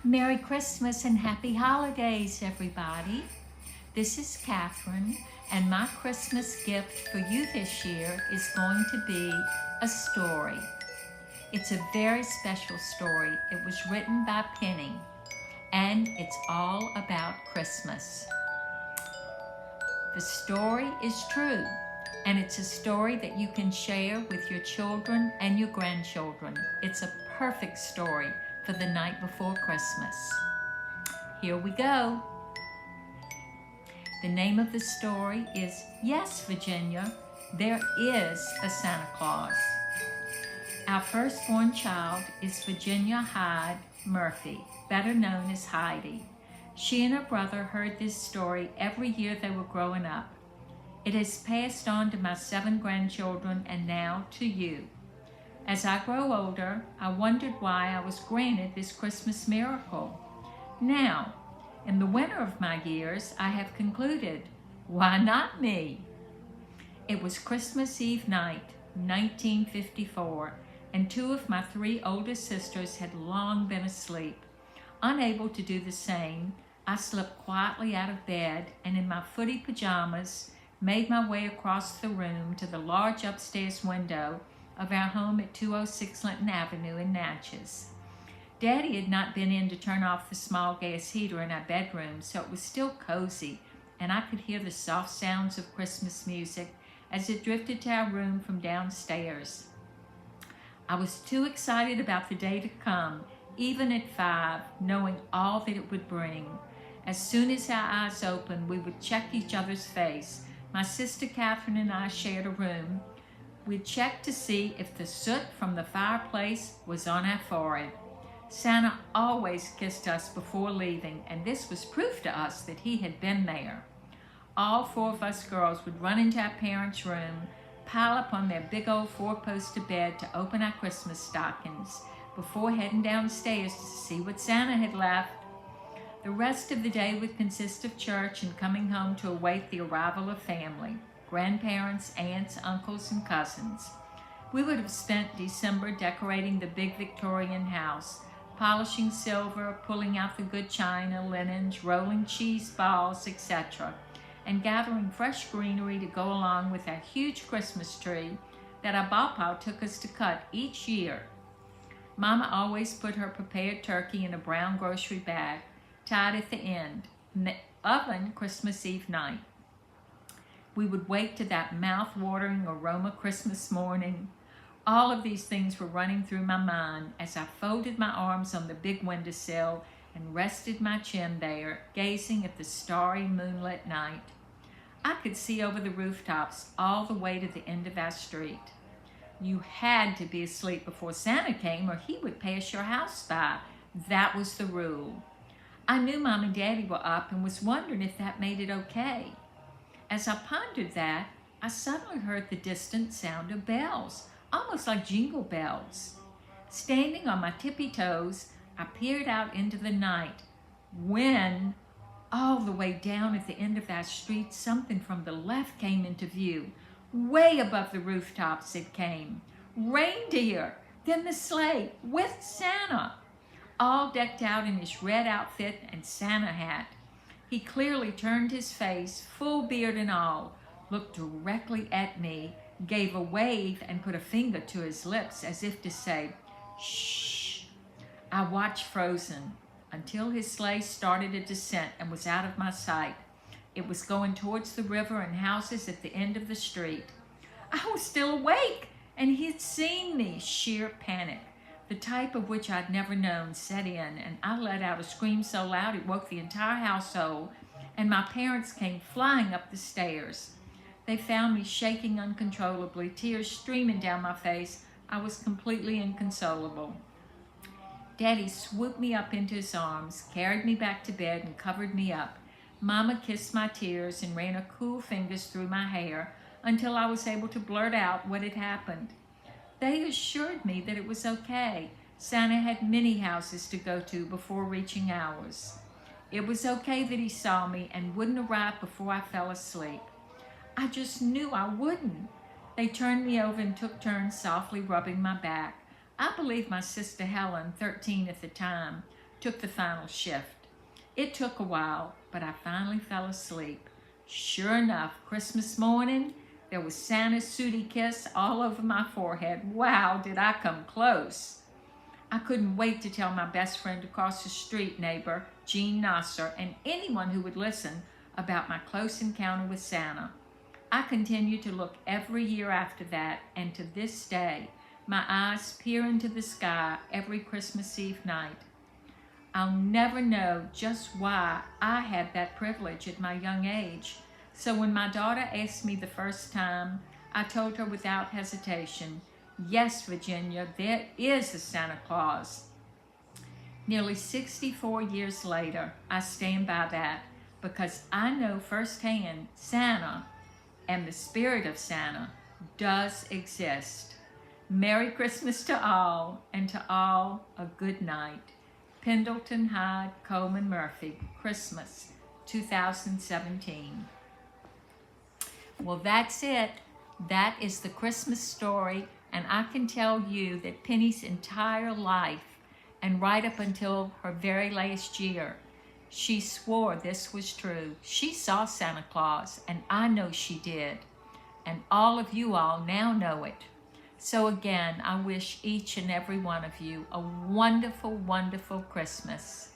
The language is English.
Merry Christmas and Happy Holidays, everybody. This is Catherine, and my Christmas gift for you this year is going to be a story. It's a very special story. It was written by Penny, and it's all about Christmas. The story is true, and it's a story that you can share with your children and your grandchildren. It's a perfect story for the night before Christmas. Here we go. The name of the story is Yes, Virginia, There is a Santa Claus. Our firstborn child is Virginia Hyde Murphy, better known as Heidi. She and her brother heard this story every year they were growing up. It has passed on to my 7 grandchildren and now to you. As I grow older, I wondered why I was granted this Christmas miracle. Now, in the winter of my years, I have concluded, why not me? It was Christmas Eve night, 1954, and 2 of my 3 oldest sisters had long been asleep. Unable to do the same, I slipped quietly out of bed and in my footy pajamas made my way across the room to the large upstairs window of our home at 206 Linton Avenue in Natchez. Daddy had not been in to turn off the small gas heater in our bedroom, so it was still cozy, and I could hear the soft sounds of Christmas music as it drifted to our room from downstairs. I was too excited about the day to come, even at 5, knowing all that it would bring. As soon as our eyes opened, we would check each other's face. My sister Catherine and I shared a room. We'd check to see if the soot from the fireplace was on our forehead. Santa always kissed us before leaving, and this was proof to us that he had been there. All 4 of us girls would run into our parents' room, pile up on their big old 4-poster bed to open our Christmas stockings before heading downstairs to see what Santa had left. The rest of the day would consist of church and coming home to await the arrival of family. Grandparents, aunts, uncles, and cousins. We would have spent December decorating the big Victorian house, polishing silver, pulling out the good china, linens, rolling cheese balls, etc., and gathering fresh greenery to go along with our huge Christmas tree that our papa took us to cut each year. Mama always put her prepared turkey in a brown grocery bag, tied at the end, in the oven Christmas Eve night. We would wake to that mouth-watering aroma Christmas morning. All of these things were running through my mind as I folded my arms on the big windowsill and rested my chin there, gazing at the starry moonlit night. I could see over the rooftops all the way to the end of our street. You had to be asleep before Santa came or he would pass your house by. That was the rule. I knew Mom and Daddy were up and was wondering if that made it okay. As I pondered that, I suddenly heard the distant sound of bells, almost like jingle bells. Standing on my tippy toes, I peered out into the night when, all the way down at the end of our street, something from the left came into view. Way above the rooftops it came. Reindeer, then the sleigh with Santa, all decked out in his red outfit and Santa hat. He clearly turned his face, full beard and all, looked directly at me, gave a wave, and put a finger to his lips as if to say, shh. I watched frozen until his sleigh started a descent and was out of my sight. It was going towards the river and houses at the end of the street. I was still awake, and he had seen me. Sheer panic, the type of which I'd never known, set in, and I let out a scream so loud it woke the entire household, and my parents came flying up the stairs. They found me shaking uncontrollably, tears streaming down my face. I was completely inconsolable. Daddy swooped me up into his arms, carried me back to bed, and covered me up. Mama kissed my tears and ran her cool fingers through my hair until I was able to blurt out what had happened. They assured me that it was okay. Santa had many houses to go to before reaching ours. It was okay that he saw me and wouldn't arrive before I fell asleep. I just knew I wouldn't. They turned me over and took turns softly rubbing my back. I believe my sister Helen, 13 at the time, took the final shift. It took a while, but I finally fell asleep. Sure enough, Christmas morning, there was Santa's sooty kiss all over my forehead. Wow, did I come close. I couldn't wait to tell my best friend across the street, neighbor Jean Nasser, and anyone who would listen about my close encounter with Santa. I continued to look every year after that, and to this day, my eyes peer into the sky every Christmas Eve night. I'll never know just why I had that privilege at my young age. So when my daughter asked me the first time, I told her without hesitation, yes, Virginia, there is a Santa Claus. Nearly 64 years later, I stand by that because I know firsthand Santa and the spirit of Santa does exist. Merry Christmas to all, and to all a good night. Pendleton Hyde Coleman Murphy, Christmas 2017. Well, that's it. That is the Christmas story, and I can tell you that Penny's entire life, and right up until her very last year, she swore this was true. She saw Santa Claus, and I know she did. And all of you all now know it. So again, I wish each and every one of you a wonderful, wonderful Christmas.